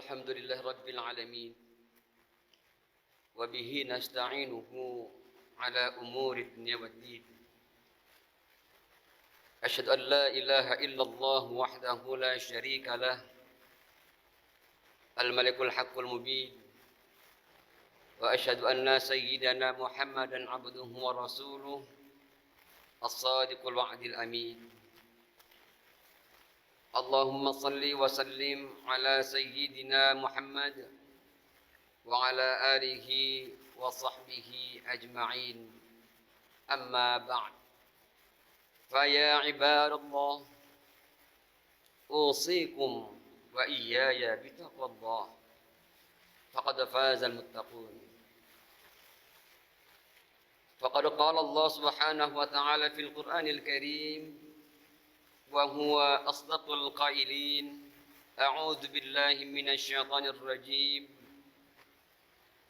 Alhamdulillah Rabbil Alamin. Wabihi nasta'inuhu ala umuri dunya waddin. Asyhadu an la ilaha illallah wahdahu la syarika lah. Al-Malikul Haqqul Mubin. Wa asyhadu anna sayyidana Muhammadan abduhu wa rasuluh. As-sadiqul wa'dil amin. Allahumma salli wa sallim ala sayyidina Muhammad wa ala alihi wa sahbihi ajma'in. Amma ba'd. Faya ibadallah, usikum wa iyaya bitaqwallah. Faqad faza al-muttaqun. Faqad qala Allah subhanahu wa ta'ala fil Qur'anil Karim وهو أصدق القائلين أعوذ بالله من الشيطان الرجيم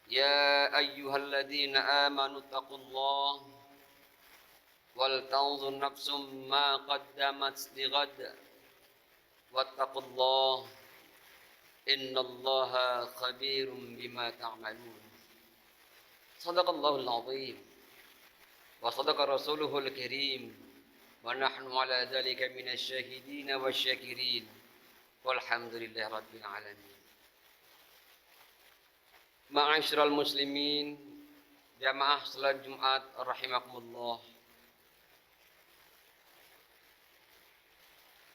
يا أيها الذين آمنوا اتقوا الله ولتنظر نفس ما قدمت لغد واتقوا الله إن الله خبير بما تعملون صدق الله العظيم وصدق رسوله الكريم wa nahnu ala dzalika minasyahidin wasyakirin walhamdulillahi rabbil alamin. Ma'asyiral muslimin, jamaah salat Jumat rahimakumullah.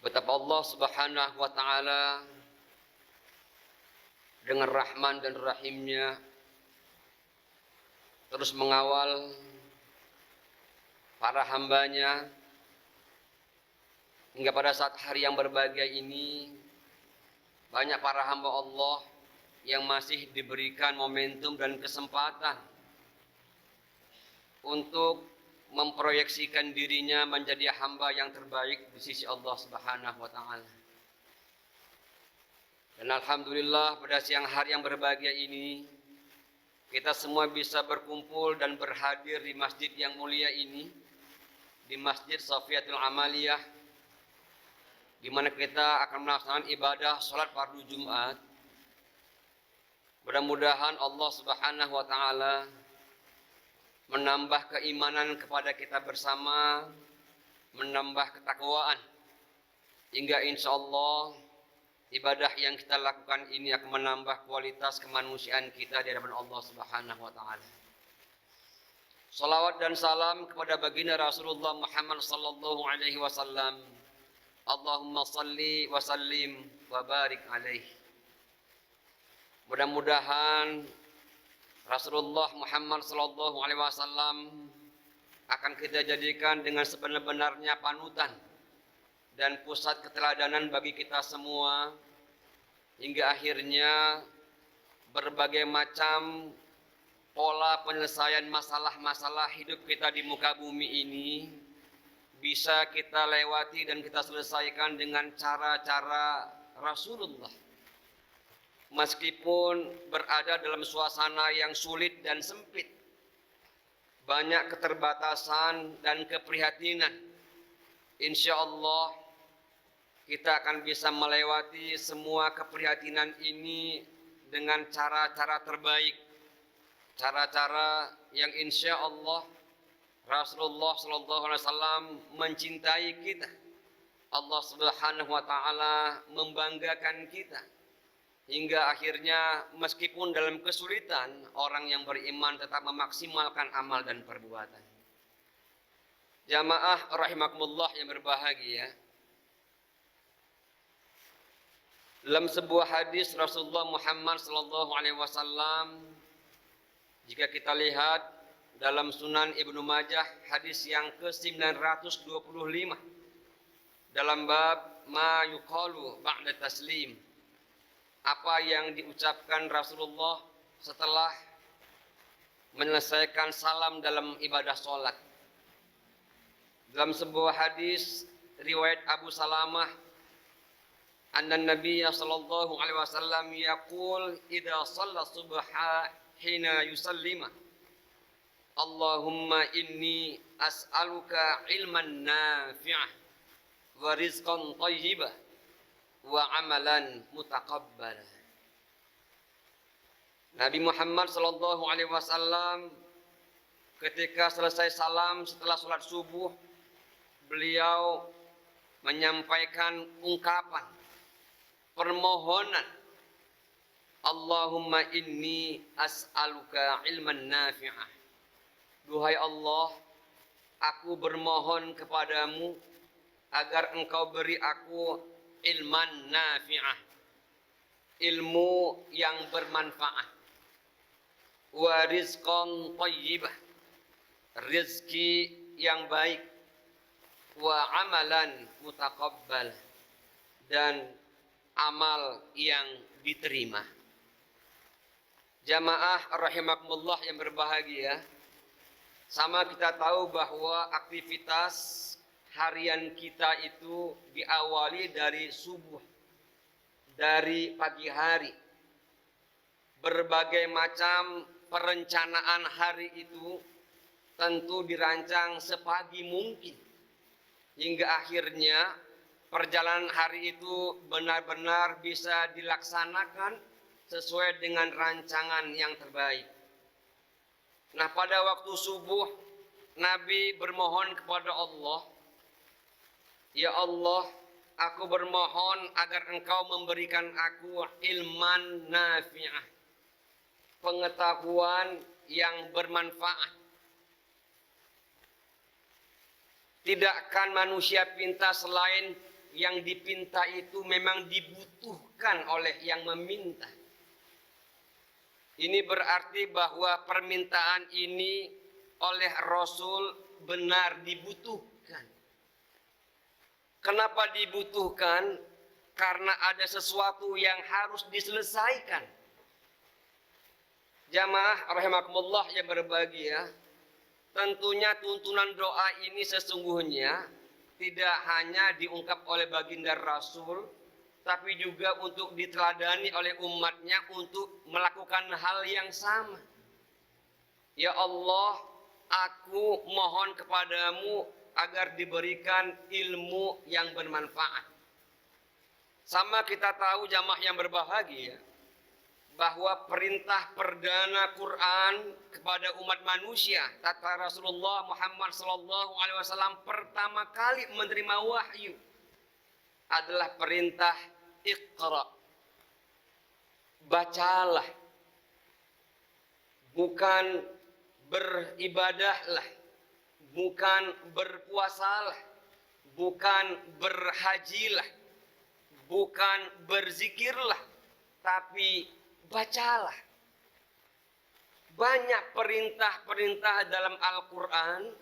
Betapa Allah Subhanahu wa taala dengan Rahman dan Rahimnya terus mengawal para hambanya hingga pada saat hari yang berbahagia ini, banyak para hamba Allah yang masih diberikan momentum dan kesempatan untuk memproyeksikan dirinya menjadi hamba yang terbaik di sisi Allah Subhanahu wa taala. Dan alhamdulillah pada siang hari yang berbahagia ini, kita semua bisa berkumpul dan berhadir di masjid yang mulia ini, di Masjid Safiatul Amaliyah, di mana kita akan melaksanakan ibadah salat fardu Jumat. Mudah-mudahan Allah Subhanahu wa taala menambah keimanan kepada kita bersama, menambah ketakwaan, hingga insyaallah ibadah yang kita lakukan ini akan menambah kualitas kemanusiaan kita di hadapan Allah Subhanahu wa taala. Salawat dan salam kepada baginda Rasulullah Muhammad sallallahu alaihi wasallam. Allahumma salli wa sallim wa barik alaih. Mudah-mudahan Rasulullah Muhammad sallallahu alaihi wasallam akan kita jadikan dengan sebenar-benarnya panutan dan pusat keteladanan bagi kita semua, hingga akhirnya berbagai macam pola penyelesaian masalah-masalah hidup kita di muka bumi ini bisa kita lewati dan kita selesaikan dengan cara-cara Rasulullah. Meskipun berada dalam suasana yang sulit dan sempit, banyak keterbatasan dan keprihatinan, insya Allah kita akan bisa melewati semua keprihatinan ini dengan cara-cara terbaik, cara-cara yang insya Allah Rasulullah sallallahu alaihi wasallam mencintai kita. Allah Subhanahu wa taala membanggakan kita. Hingga akhirnya meskipun dalam kesulitan, orang yang beriman tetap memaksimalkan amal dan perbuatan. Jamaah rahimakumullah yang berbahagia. Dalam sebuah hadis Rasulullah Muhammad sallallahu alaihi wasallam, jika kita lihat dalam Sunan Ibnu Majah hadis yang ke-925 dalam bab ma yuqalu ba'da taslim, apa yang diucapkan Rasulullah setelah menyelesaikan salam dalam ibadah salat. Dalam sebuah hadis riwayat Abu Salamah, anna Nabiy sallallahu alaihi wasallam yaqul idza shalla subha hina yusallima Allahumma inni as'aluka ilman nafi'ah wa rizqan thayyibah wa amalan mutaqabbala. Nabi Muhammad sallallahu alaihi wasallam ketika selesai salam setelah sholat subuh, beliau menyampaikan ungkapan permohonan, Allahumma inni as'aluka ilman nafi'ah. Duhai Allah, aku bermohon kepadamu agar engkau beri aku ilman nafi'ah, ilmu yang bermanfaat, wa rizqan thayyibah, rizki yang baik, wa amalan mutaqabbal, dan amal yang diterima. Jamaah rahimakumullah yang berbahagia, sama kita tahu bahwa aktivitas harian kita itu diawali dari subuh, dari pagi hari. Berbagai macam perencanaan hari itu tentu dirancang sepagi mungkin, hingga akhirnya perjalanan hari itu benar-benar bisa dilaksanakan sesuai dengan rancangan yang terbaik. Nah, pada waktu subuh Nabi bermohon kepada Allah, ya Allah, aku bermohon agar engkau memberikan aku ilman nafi'ah, pengetahuan yang bermanfaat. Tidakkan manusia pinta selain yang dipinta itu memang dibutuhkan oleh yang meminta. Ini berarti bahwa permintaan ini oleh Rasul benar dibutuhkan. Kenapa dibutuhkan? Karena ada sesuatu yang harus diselesaikan. Jamaah rahimakumullah yang berbahagia, tentunya tuntunan doa ini sesungguhnya tidak hanya diungkap oleh baginda Rasul, tapi juga untuk diteladani oleh umatnya untuk melakukan hal yang sama. Ya Allah, aku mohon kepadamu agar diberikan ilmu yang bermanfaat. Sama kita tahu jamaah yang berbahagia, bahwa perintah perdana Quran kepada umat manusia, kata Rasulullah Muhammad SAW pertama kali menerima wahyu adalah perintah Iqra, bacalah, bukan beribadahlah, bukan berpuasalah, bukan berhajilah, bukan berzikirlah, tapi bacalah. Banyak perintah-perintah dalam Al-Quran,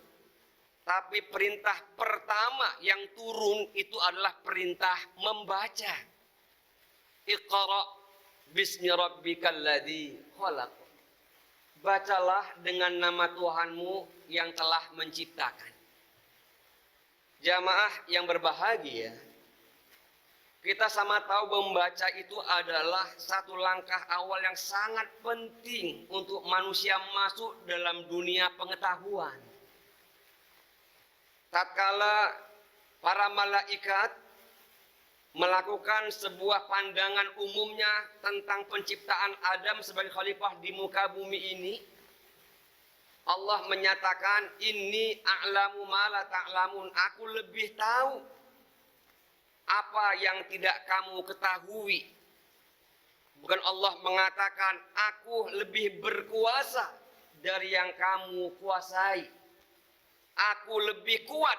tapi perintah pertama yang turun itu adalah perintah membaca. Iqra bismi rabbikal ladzi khalaq. Bacalah dengan nama Tuhanmu yang telah menciptakan. Jamaah yang berbahagia, kita sama tahu membaca itu adalah satu langkah awal yang sangat penting untuk manusia masuk dalam dunia pengetahuan. Tatkala para malaikat melakukan sebuah pandangan umumnya tentang penciptaan Adam sebagai khalifah di muka bumi ini, Allah menyatakan, inni a'lamu ma la ta'lamun, aku lebih tahu apa yang tidak kamu ketahui. Bukan Allah mengatakan, aku lebih berkuasa dari yang kamu kuasai, aku lebih kuat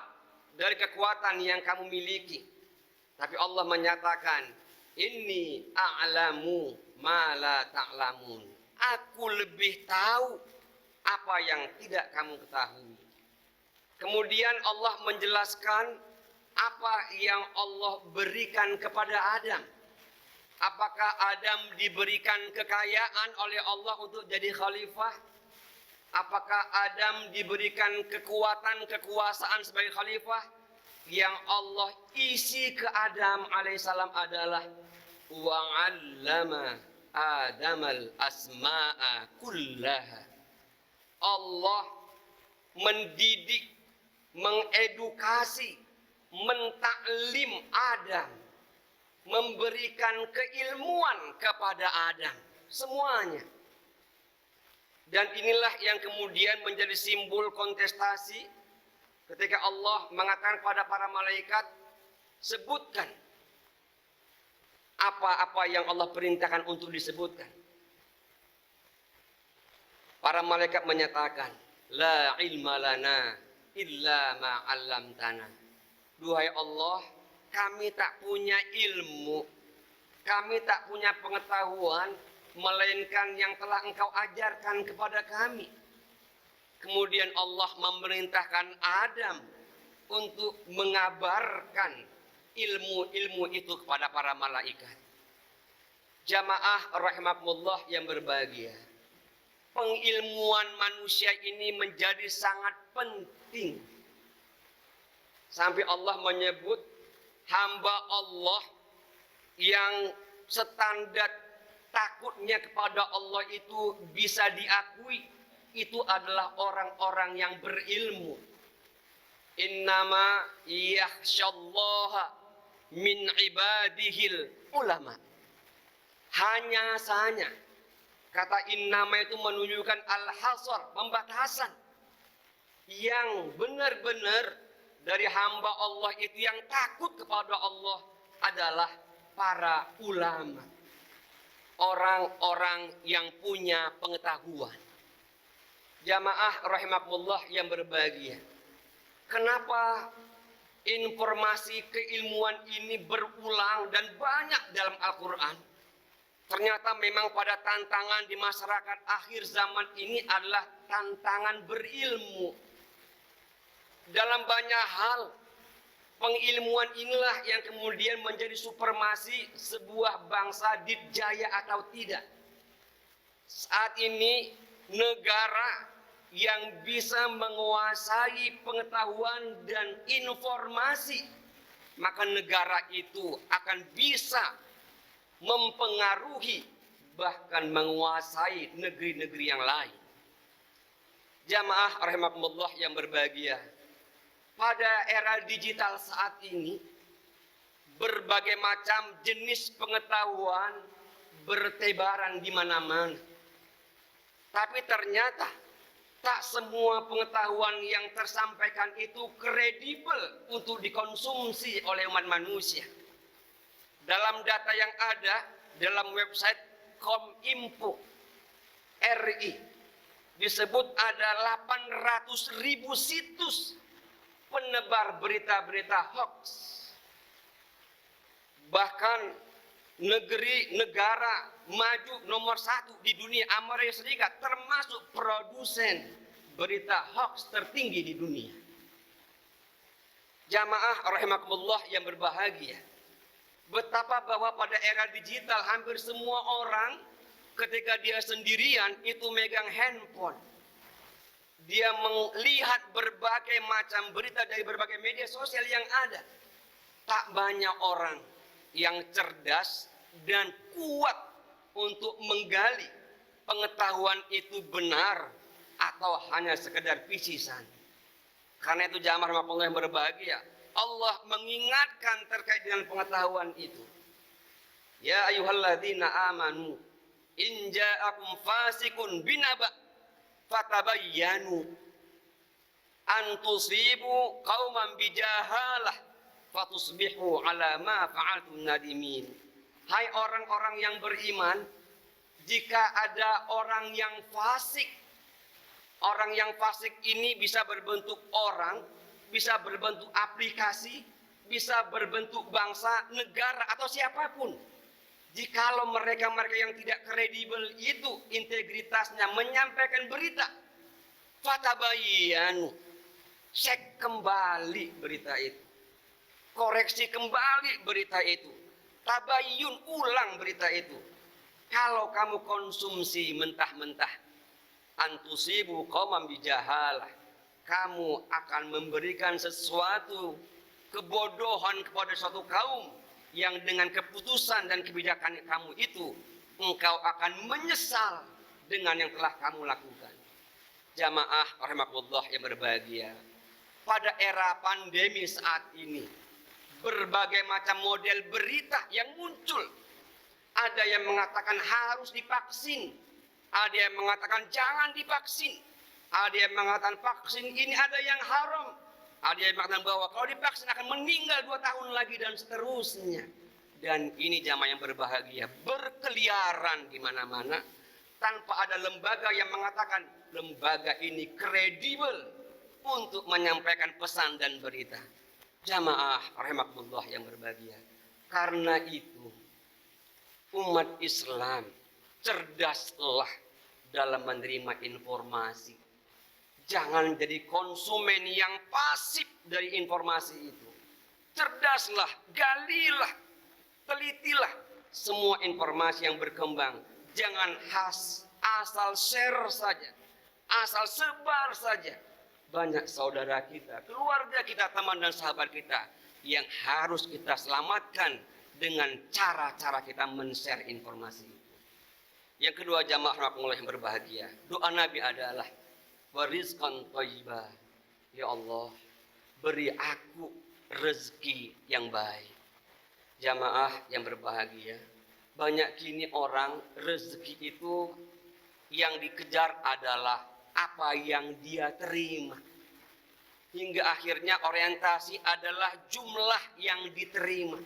dari kekuatan yang kamu miliki. Tapi Allah menyatakan, inni a'lamu ma la ta'lamun, aku lebih tahu apa yang tidak kamu ketahui. Kemudian Allah menjelaskan apa yang Allah berikan kepada Adam. Apakah Adam diberikan kekayaan oleh Allah untuk jadi khalifah? Apakah Adam diberikan kekuatan, kekuasaan sebagai khalifah? Yang Allah isi ke Adam alaihissalam adalah wa'allama Adamal asma'a kullaha. Allah mendidik, mengedukasi, mentaklim Adam, memberikan keilmuan kepada Adam semuanya. Dan inilah yang kemudian menjadi simbol kontestasi ketika Allah mengatakan kepada para malaikat, sebutkan apa-apa yang Allah perintahkan untuk disebutkan. Para malaikat menyatakan, la ilma lana illa ma 'allamtana. Duhai Allah, kami tak punya ilmu, kami tak punya pengetahuan, melainkan yang telah Engkau ajarkan kepada kami. Kemudian Allah memerintahkan Adam untuk mengabarkan ilmu-ilmu itu kepada para malaikat. Jamaah rahimakumullah yang berbahagia, pengilmuan manusia ini menjadi sangat penting. Sampai Allah menyebut hamba Allah yang standar takutnya kepada Allah itu bisa diakui, itu adalah orang-orang yang berilmu. Innama yakhsyallaha min ibadihil ulama. Hanya saja kata innama itu menunjukkan al-hasar, pembatasan. Yang benar-benar dari hamba Allah itu yang takut kepada Allah adalah para ulama. Orang-orang yang punya pengetahuan. Jamaah rahimakumullah yang berbahagia. Kenapa informasi keilmuan ini berulang dan banyak dalam Al-Quran? Ternyata memang pada tantangan di masyarakat akhir zaman ini adalah tantangan berilmu. Dalam banyak hal, pengilmuan inilah yang kemudian menjadi supremasi sebuah bangsa dijaya atau tidak. Saat ini negara yang bisa menguasai pengetahuan dan informasi, maka negara itu akan bisa mempengaruhi bahkan menguasai negeri-negeri yang lain. Jamaah rahimakumullah yang berbahagia, pada era digital saat ini berbagai macam jenis pengetahuan bertebaran di mana-mana. Tapi ternyata tak semua pengetahuan yang tersampaikan itu kredibel untuk dikonsumsi oleh umat manusia. Dalam data yang ada dalam website Kominfo RI disebut ada 800.000 situs penebar berita-berita hoax. Bahkan negara maju nomor 1 di dunia, Amerika Serikat, termasuk produsen berita hoax tertinggi di dunia. Jamaah rahimakumullah yang berbahagia, betapa bahwa pada era digital hampir semua orang ketika dia sendirian itu megang handphone. Dia melihat berbagai macam berita dari berbagai media sosial yang ada. Tak banyak orang yang cerdas dan kuat untuk menggali pengetahuan itu benar atau hanya sekedar pisisan. Karena itu jamaah rahimakumullah yang berbahagia, Allah mengingatkan terkait dengan pengetahuan itu. Ya ayyuhalladzina amanu in ja'akum fasiqun binaba fatabayyanu an tusibu qauman bijahalah fatusbihu ala ma fa'altum nadimin. Hai orang-orang yang beriman, jika ada orang yang fasik, orang yang fasik ini bisa berbentuk orang, bisa berbentuk aplikasi, bisa berbentuk bangsa, negara, atau siapapun. Jikalau mereka-mereka yang tidak kredibel itu integritasnya menyampaikan berita, fatabayyanu, cek kembali berita itu, koreksi kembali berita itu, tabayyun, ulang berita itu. Kalau kamu konsumsi mentah-mentah, antusibu qauman bijahalah, kamu akan memberikan sesuatu kebodohan kepada suatu kaum yang dengan keputusan dan kebijakan kamu itu engkau akan menyesal dengan yang telah kamu lakukan. Jamaah rahimakumullah yang berbahagia, pada era pandemi saat ini berbagai macam model berita yang muncul. Ada yang mengatakan harus divaksin, Ada yang mengatakan jangan divaksin. Ada yang mengatakan vaksin ini ada yang haram. Ada yang mengatakan bahwa kalau divaksin akan meninggal 2 tahun lagi dan seterusnya. Dan ini jamaah yang berbahagia, berkeliaran di mana-mana tanpa ada lembaga yang mengatakan lembaga ini kredibel untuk menyampaikan pesan dan berita. Jamaah rahimakumullah yang berbahagia. Karena itu umat Islam cerdaslah dalam menerima informasi. Jangan jadi konsumen yang pasif dari informasi itu. Cerdaslah, galilah, telitilah semua informasi yang berkembang. Jangan asal share saja, asal sebar saja. Banyak saudara kita, keluarga kita, teman dan sahabat kita yang harus kita selamatkan dengan cara-cara kita men-share informasi itu. Yang kedua, jamaah rahmatullah yang berbahagia, doa Nabi adalah warizqan thayyibah. Ya Allah, beri aku rezeki yang baik. Jamaah yang berbahagia, banyak kini orang rezeki itu yang dikejar adalah apa yang dia terima. Hingga akhirnya orientasi adalah jumlah yang diterima.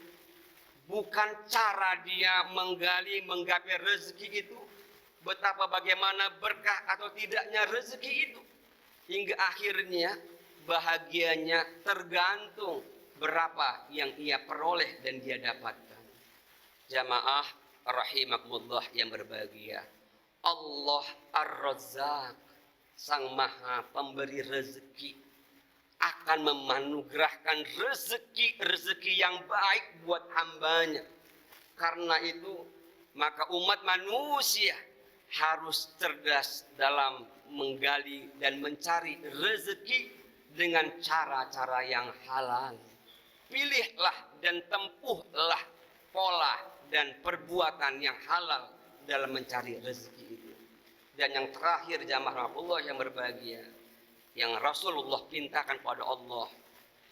Bukan cara dia menggapai rezeki itu. Betapa bagaimana berkah atau tidaknya rezeki itu. Hingga akhirnya bahagianya tergantung berapa yang ia peroleh dan dia dapatkan. Jamaah rahimakumullah yang berbahagia. Allah Ar-Razzaq, Sang Maha Pemberi rezeki, akan memanugerahkan rezeki yang baik buat hambanya. Karena itu maka umat manusia harus cerdas dalam menggali dan mencari rezeki dengan cara-cara yang halal. Pilihlah dan tempuhlah pola dan perbuatan yang halal dalam mencari rezeki itu. Dan yang terakhir jamaah Allah yang berbahagia, yang Rasulullah pintakan pada Allah,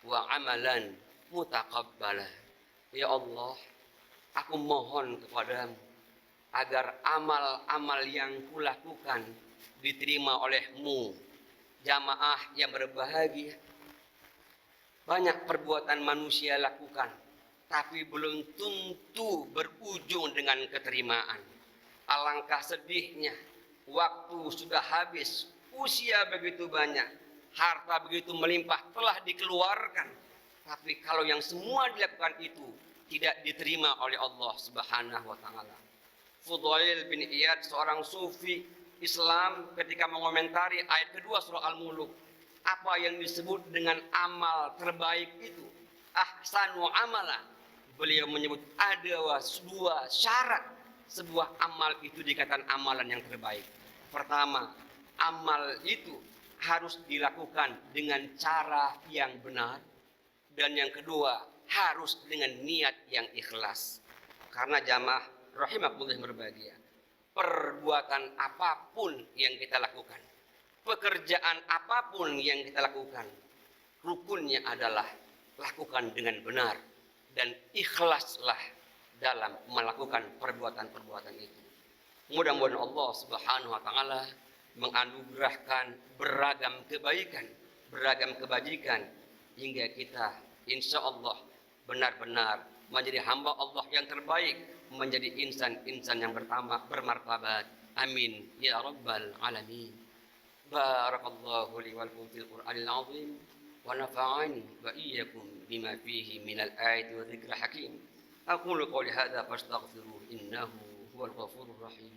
wa amalan mutaqabbala. Ya Allah, aku mohon kepadamu agar amal-amal yang kulakukan diterima olehmu. Jamaah yang berbahagia, banyak perbuatan manusia lakukan, tapi belum tentu berujung dengan keterimaan. Alangkah sedihnya, waktu sudah habis, usia begitu banyak, harta begitu melimpah telah dikeluarkan, tapi kalau yang semua dilakukan itu tidak diterima oleh Allah Subhanahu wa taala. Fudail bin Iyad, seorang sufi Islam, ketika mengomentari ayat kedua surah Al-Mulk, apa yang disebut dengan amal terbaik itu, ahsanu amala, beliau menyebut ada dua syarat sebuah amal itu dikatakan amalan yang terbaik. Pertama, amal itu harus dilakukan dengan cara yang benar, dan yang kedua harus dengan niat yang ikhlas. Karena jamaah rahimakumullah berbahagia, perbuatan apapun yang kita lakukan, pekerjaan apapun yang kita lakukan, rukunnya adalah lakukan dengan benar dan ikhlaslah dalam melakukan perbuatan-perbuatan itu. Mudah-mudahan Allah Subhanahu wa taala menganugerahkan beragam kebaikan, beragam kebajikan, hingga kita insya Allah benar-benar menjadi hamba Allah yang terbaik, menjadi insan-insan yang bermartabat. Amin ya rabbal alamin. Barakallahu li wa lakum fil Qur'anil azim wa nafa'ani wa iyyakum bima fihi minal ayati wa dzikril hakim. Aqulu qawli hadza fastaghfiruhu innahu huwal ghafurur rahim.